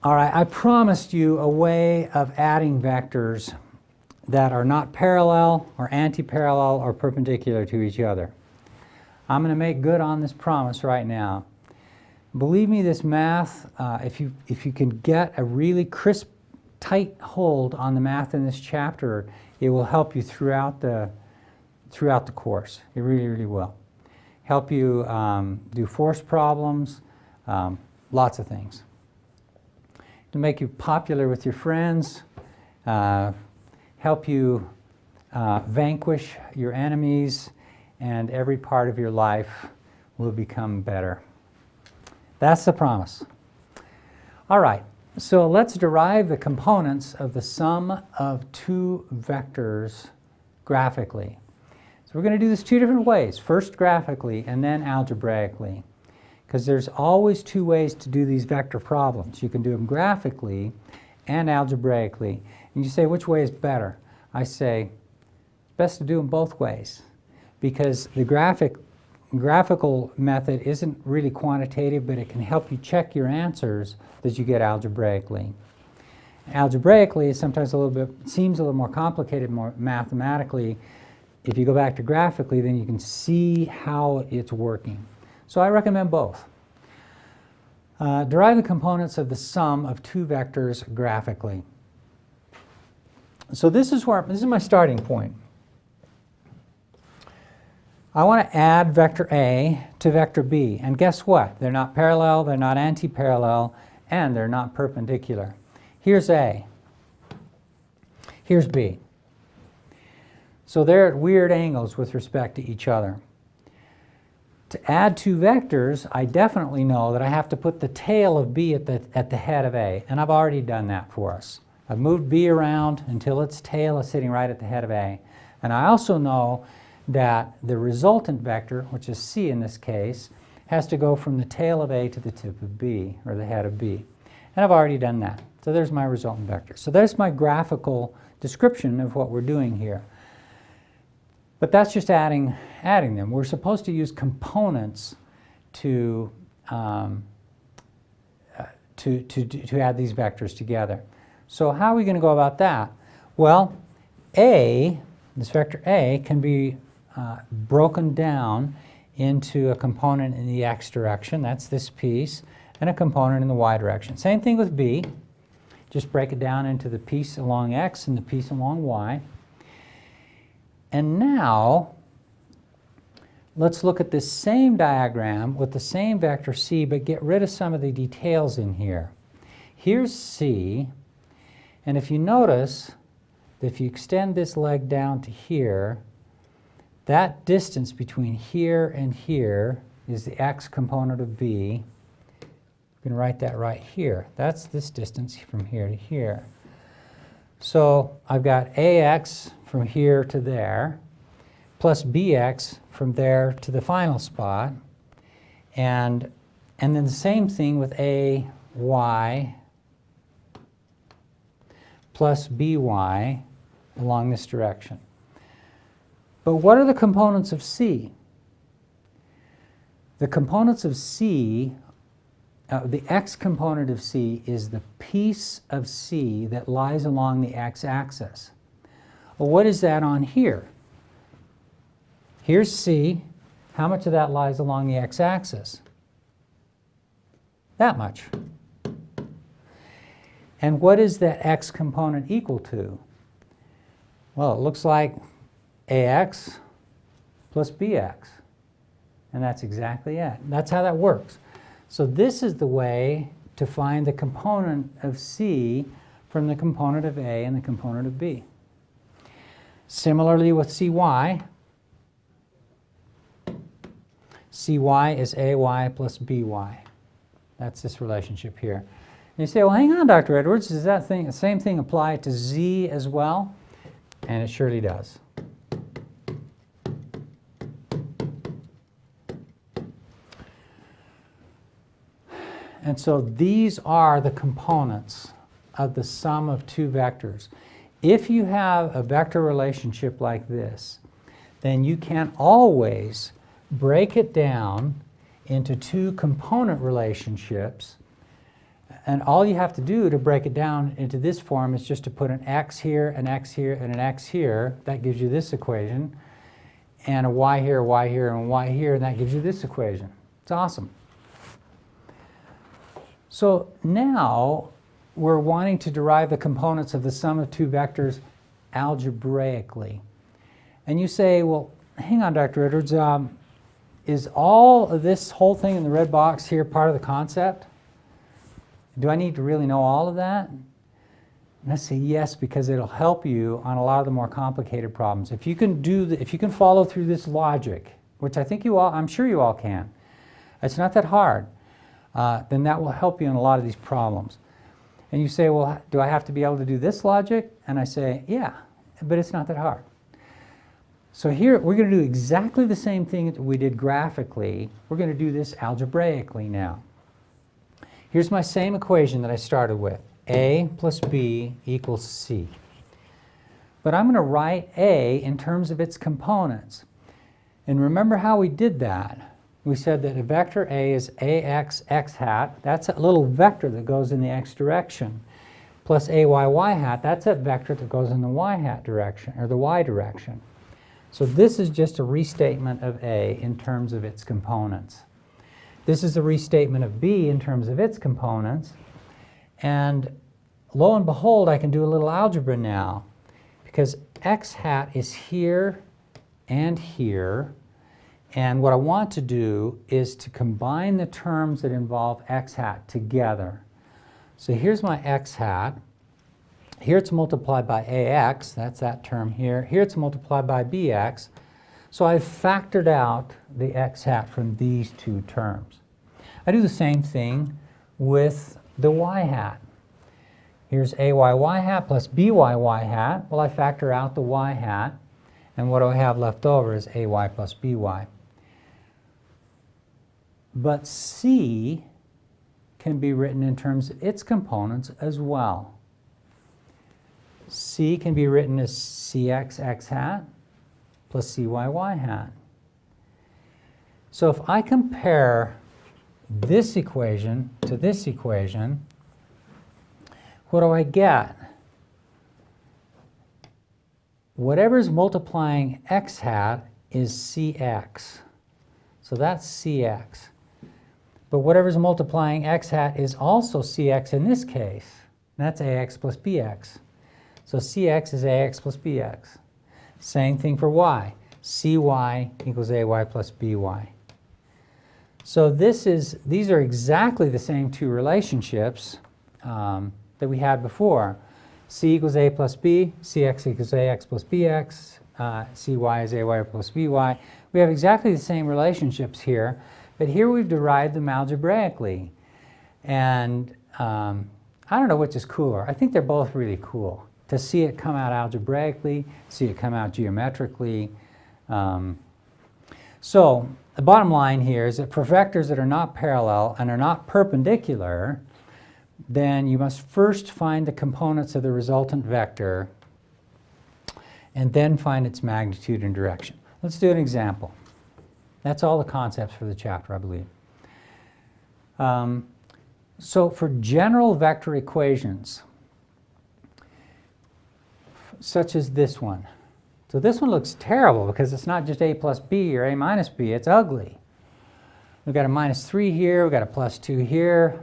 All right, I promised you a way of adding vectors that are not parallel or anti-parallel or perpendicular to each other. I'm going to make good on this promise right now. Believe me, this math, if you can get a really crisp, tight hold on the math in this chapter, it will help you throughout the course. It really, really will. Help you do force problems, lots of things. To make you popular with your friends, help you vanquish your enemies, and every part of your life will become better. That's the promise. All right, so let's derive the components of the sum of two vectors graphically. So we're going to do this two different ways, first graphically and then algebraically, because there's always two ways to do these vector problems. You can do them graphically and algebraically. And you say, which way is better? I say, it's best to do them both ways, because the graphical method isn't really quantitative, but it can help you check your answers that you get algebraically. Algebraically is sometimes seems a little more complicated more mathematically. If you go back to graphically, then you can see how it's working. So I recommend both. Derive the components of the sum of two vectors graphically. So this is my starting point. I want to add vector A to vector B, and guess what? They're not parallel, they're not anti-parallel, and they're not perpendicular. Here's A. Here's B. So they're at weird angles with respect to each other. To add two vectors, I definitely know that I have to put the tail of B at the head of A, and I've already done that for us. I've moved B around until its tail is sitting right at the head of A. And I also know that the resultant vector, which is C in this case, has to go from the tail of A to the tip of B, or the head of B. And I've already done that. So there's my resultant vector. So there's my graphical description of what we're doing here. But that's just adding them. We're supposed to use components to add these vectors together. So how are we going to go about that? Well, this vector A can be broken down into a component in the x direction, that's this piece, and a component in the y direction. Same thing with B. Just break it down into the piece along x and the piece along y. And now, let's look at this same diagram with the same vector C, but get rid of some of the details in here. Here's C, and if you notice, if you extend this leg down to here, that distance between here and here is the x component of B. You can write that right here. That's this distance from here to here. So I've got AX from here to there, plus BX from there to the final spot, and then the same thing with AY plus BY along this direction. But what are the components of C? The components of C, the x component of C is the piece of C that lies along the x-axis. Well, what is that on here? Here's C. How much of that lies along the x-axis? That much. And what is that x component equal to? Well, it looks like AX plus BX. And that's exactly it. That's how that works. So this is the way to find the component of C from the component of A and the component of B. Similarly with CY. CY is AY plus BY. That's this relationship here. And you say, well, hang on, Dr. Edwards, does that same thing apply to Z as well? And it surely does. And so these are the components of the sum of two vectors. If you have a vector relationship like this, then you can always break it down into two component relationships And all you have to do to break it down into this form is just to put an x here, an x here, and an x here. That gives you this equation. And a y here, and a y here, and that gives you this equation. It's awesome. So now we're wanting to derive the components of the sum of two vectors algebraically. And you say, well, hang on, Dr. Edwards, is all of this whole thing in the red box here part of the concept? Do I need to really know all of that? And I say yes, because it'll help you on a lot of the more complicated problems. If you can if you can follow through this logic, which I think I'm sure you all can. It's not that hard. Then that will help you in a lot of these problems. And you say, well, do I have to be able to do this logic? And I say, yeah, but it's not that hard. So here, we're going to do exactly the same thing that we did graphically. We're going to do this algebraically now. Here's my same equation that I started with. A plus B equals C. But I'm going to write A in terms of its components. And remember how we did that. We said that a vector A is AX x hat. That's a little vector that goes in the x direction. Plus AY y hat, that's a vector that goes in the y hat direction, or the y direction. So this is just a restatement of A in terms of its components. This is a restatement of B in terms of its components. And lo and behold, I can do a little algebra now, because x hat is here and here. And what I want to do is to combine the terms that involve x hat together. So here's my x hat. Here it's multiplied by ax, that's that term here. Here it's multiplied by bx. So I've factored out the x hat from these two terms. I do the same thing with the y hat. Here's ayy hat plus byy hat. Well, I factor out the y hat. And what do I have left over is ay plus by. But C can be written in terms of its components as well. C can be written as cx x hat plus cyy hat. So if I compare this equation to this equation, what do I get? Whatever's multiplying x hat is cx. So that's cx. But whatever's multiplying x hat is also cx in this case. That's ax plus bx. So cx is ax plus bx. Same thing for y. cy equals ay plus by. So these are exactly the same two relationships that we had before. C equals a plus b, cx equals ax plus bx, cy is ay plus by. We have exactly the same relationships here, but here we've derived them algebraically. And I don't know which is cooler. I think they're both really cool. To see it come out algebraically, see it come out geometrically. So the bottom line here is that for vectors that are not parallel and are not perpendicular, then you must first find the components of the resultant vector and then find its magnitude and direction. Let's do an example. That's all the concepts for the chapter, I believe. So for general vector equations, such as this one. So this one looks terrible because it's not just a plus b or a minus b, it's ugly. We've got a minus 3 here, we've got a plus 2 here.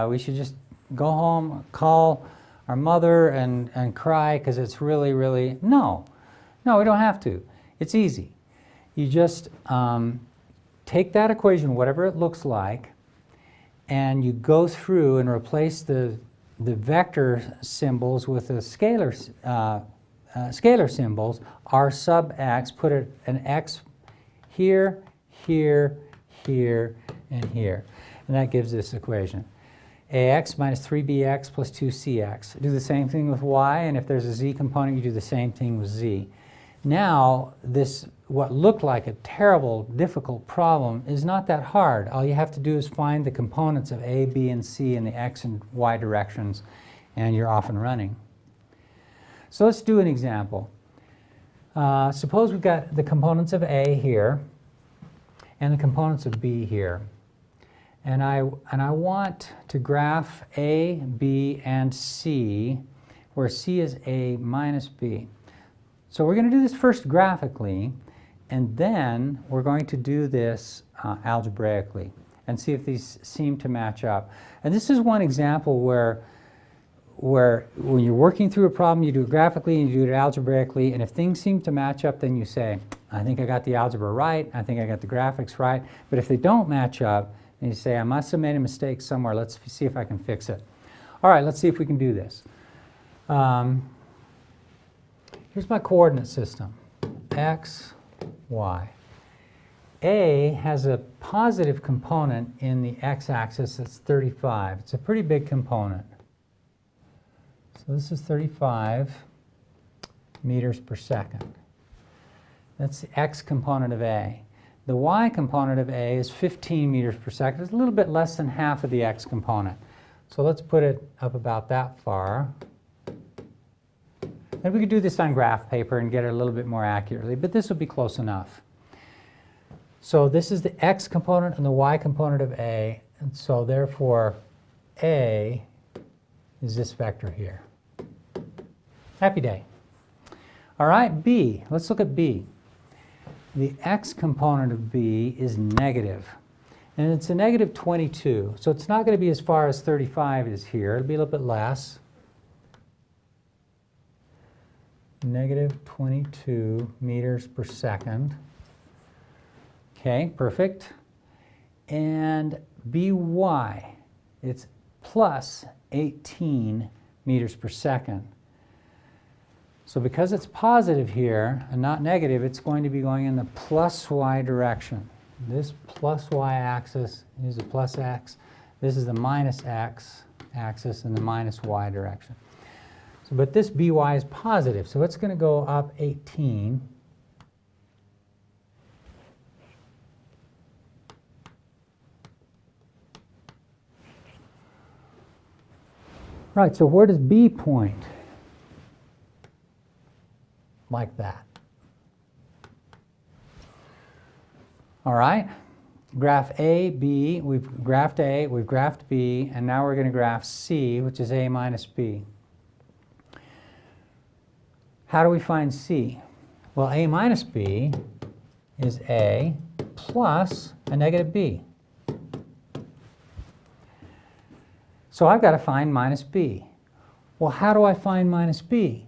We should just go home, call our mother and cry because it's really, really, no, we don't have to. It's easy. You just take that equation, whatever it looks like, and you go through and replace the vector symbols with the scalar symbols, r sub x, put an x here, here, here, and here. And that gives this equation. ax minus 3bx plus 2cx. Do the same thing with y, and if there's a z component, you do the same thing with z. Now, this, what looked like a terrible, difficult problem is not that hard. All you have to do is find the components of a, b, and c in the x and y directions, and you're off and running. So let's do an example. Suppose we've got the components of a here and the components of b here. And I want to graph A, B, and C, where C is A minus B. So we're going to do this first graphically, and then we're going to do this algebraically and see if these seem to match up. And this is one example where when you're working through a problem, you do it graphically and you do it algebraically, and if things seem to match up, then you say, I think I got the algebra right, I think I got the graphics right. But if they don't match up, then you say, I must have made a mistake somewhere. Let's see if I can fix it. All right, let's see if we can do this. Here's my coordinate system, x, y. A has a positive component in the x-axis that's 35. It's a pretty big component. So this is 35 meters per second. That's the x component of A. The y component of A is 15 meters per second. It's a little bit less than half of the x component. So let's put it up about that far. And we could do this on graph paper and get it a little bit more accurately, but this would be close enough. So this is the x component and the y component of A, and so therefore A is this vector here. Happy day. All right, B. Let's look at B. The x component of B is negative, and it's a negative 22, so it's not going to be as far as 35 is here. It'll be a little bit less. Negative 22 meters per second. Okay, perfect. And by, it's plus 18 meters per second. So because it's positive here and not negative, it's going to be going in the plus y direction. This plus y axis is the plus x. This is the minus x axis in the minus y direction. So, but this by is positive, so it's going to go up 18. Right, so where does B point? Like that. All right, graph A, B, we've graphed A, we've graphed B, and now we're going to graph C, which is A minus B. How do we find C? Well, A minus B is A plus a negative B. So I've got to find minus B. Well, how do I find minus B?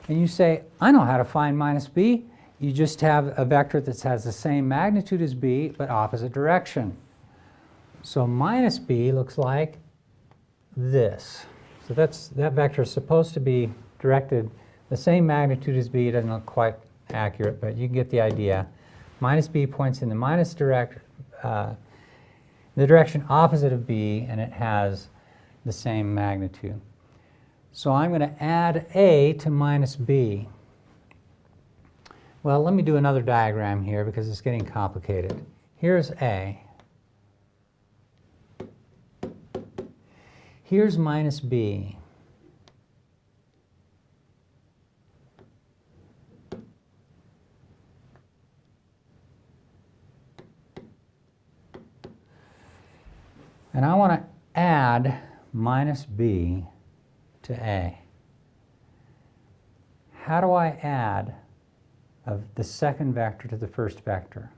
And you say, I know how to find minus B. You just have a vector that has the same magnitude as B, but opposite direction. So minus B looks like this. So that vector is supposed to be directed the same magnitude as B. It doesn't look quite accurate, but you can get the idea. Minus B points in the the direction opposite of B, and it has the same magnitude. So I'm going to add A to minus B. Well, let me do another diagram here because it's getting complicated. Here's A. Here's minus B. And I want to add minus B to A. How do I add of the second vector to the first vector?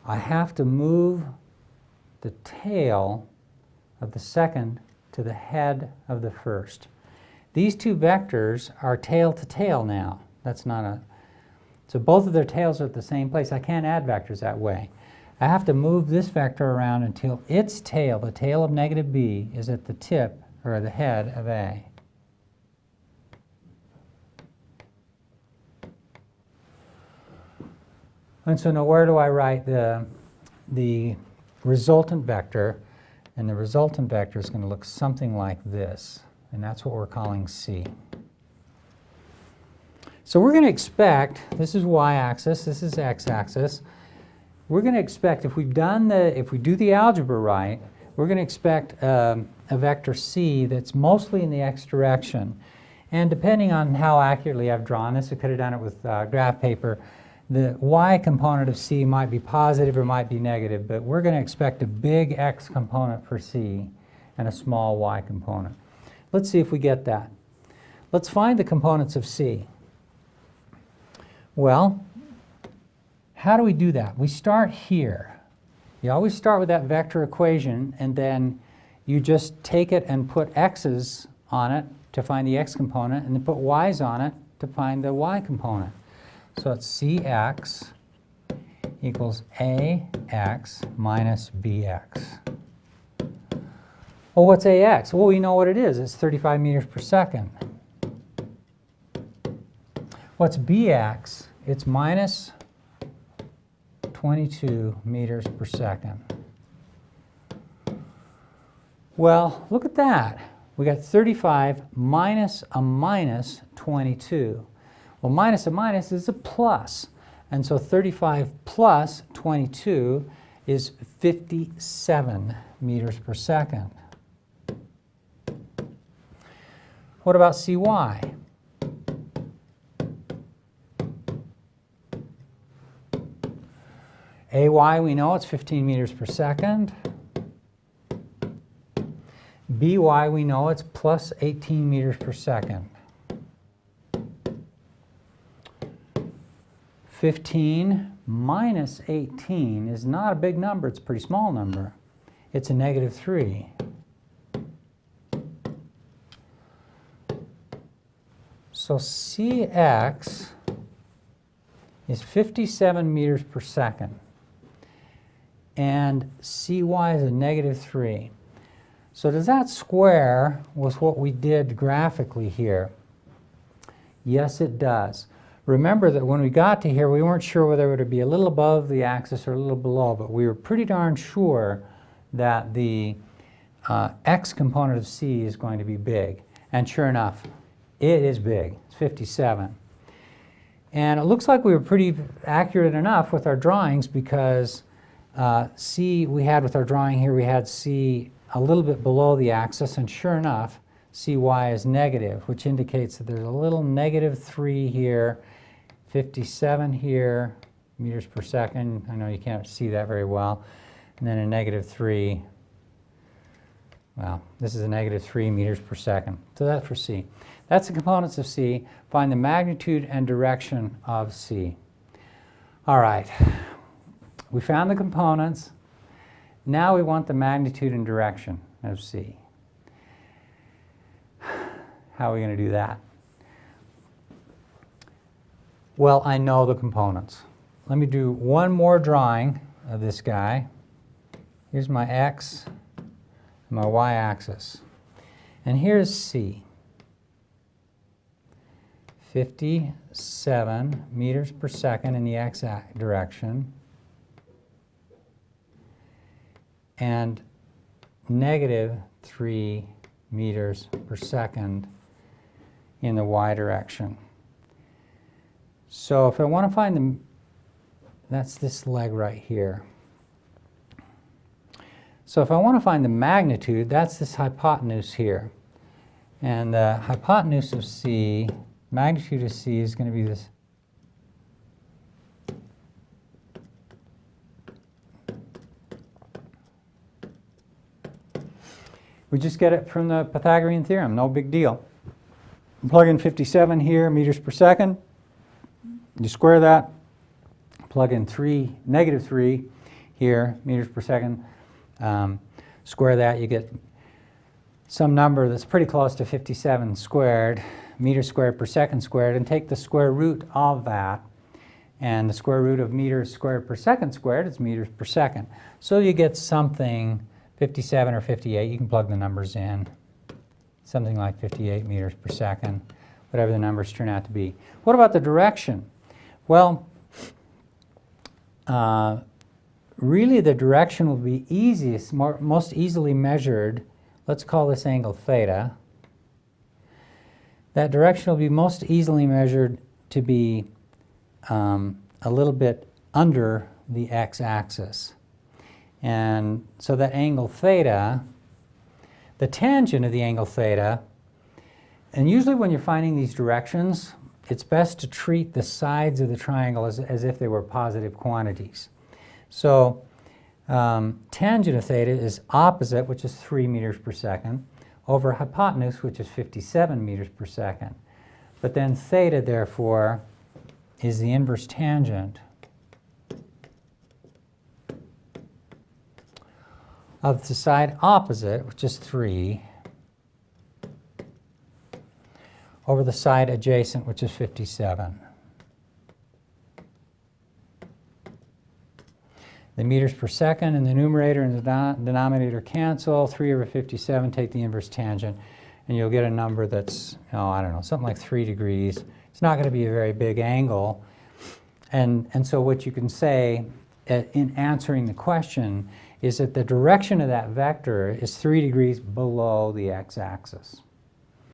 I have to move the tail of the second to the head of the first. These two vectors are tail to tail now. That's not a... So both of their tails are at the same place. I can't add vectors that way. I have to move this vector around until its tail, the tail of negative B, is at the tip or the head of A. And so now where do I write the resultant vector? And the resultant vector is going to look something like this. And that's what we're calling C. So we're going to expect, this is y-axis, this is x-axis. We're going to expect, if we do the algebra right, we're going to expect a vector C that's mostly in the x direction. And depending on how accurately I've drawn this, I could have done it with graph paper. The y component of c might be positive or might be negative, but we're going to expect a big x component for c and a small y component. Let's see if we get that. Let's find the components of c. Well, how do we do that? We start here. You always start with that vector equation, and then you just take it and put x's on it to find the x component, and then put y's on it to find the y component. So it's cx equals ax minus bx. Well, what's ax? Well, we know what it is. It's 35 meters per second. What's bx? It's minus 22 meters per second. Well, look at that. We got 35 minus a minus 22. Well, minus a minus is a plus. And so 35 plus 22 is 57 meters per second. What about cy? Ay, we know it's 15 meters per second. By, we know it's plus 18 meters per second. 15 minus 18 is not a big number. It's a pretty small number. It's a negative 3. So Cx is 57 meters per second. And Cy is a negative 3. So does that square with what we did graphically here? Yes, it does. Remember that when we got to here, we weren't sure whether it would be a little above the axis or a little below, but we were pretty darn sure that the x component of c is going to be big. And sure enough, it is big. It's 57. And it looks like we were pretty accurate enough with our drawings because c, we had with our drawing here, we had c a little bit below the axis, and sure enough, cy is negative, which indicates that there's a little negative 3 here, 57 here, meters per second. I know you can't see that very well. And then a negative 3. Well, this is a negative 3 meters per second. So that's for c. That's the components of c. Find the magnitude and direction of c. All right. We found the components. Now we want the magnitude and direction of c. How are we going to do that? Well, I know the components. Let me do one more drawing of this guy. Here's my x and my y-axis. And here's c. 57 meters per second in the x direction. And negative 3 meters per second in the y direction. So if I want to find the, that's this leg right here. So if I want to find the magnitude, that's this hypotenuse here. And the hypotenuse of c, magnitude of c is going to be this. We just get it from the Pythagorean theorem, no big deal. Plug in 57 here, meters per second. You square that. Plug in negative 3 here, meters per second. Square that, you get some number that's pretty close to 57 squared, meters squared per second squared, and take the square root of that. And the square root of meters squared per second squared is meters per second. So you get something 57 or 58, you can plug the numbers in. Something like 58 meters per second, whatever the numbers turn out to be. What about the direction? Well, really the direction will be easiest, most easily measured. Let's call this angle theta. That direction will be most easily measured to be a little bit under the x-axis. And so that angle theta, the tangent of the angle theta, and usually when you're finding these directions it's best to treat the sides of the triangle as if they were positive quantities. So tangent of theta is opposite, which is 3 meters per second, over hypotenuse, which is 57 meters per second. But then theta, therefore, is the inverse tangent of the side opposite, which is 3, over the side adjacent, which is 57. The meters per second in the numerator and the denominator cancel. 3 over 57, take the inverse tangent, and you'll get a number that's, oh, I don't know, something like 3 degrees. It's not going to be a very big angle. And so what you can say in answering the question is that the direction of that vector is 3 degrees below the x-axis.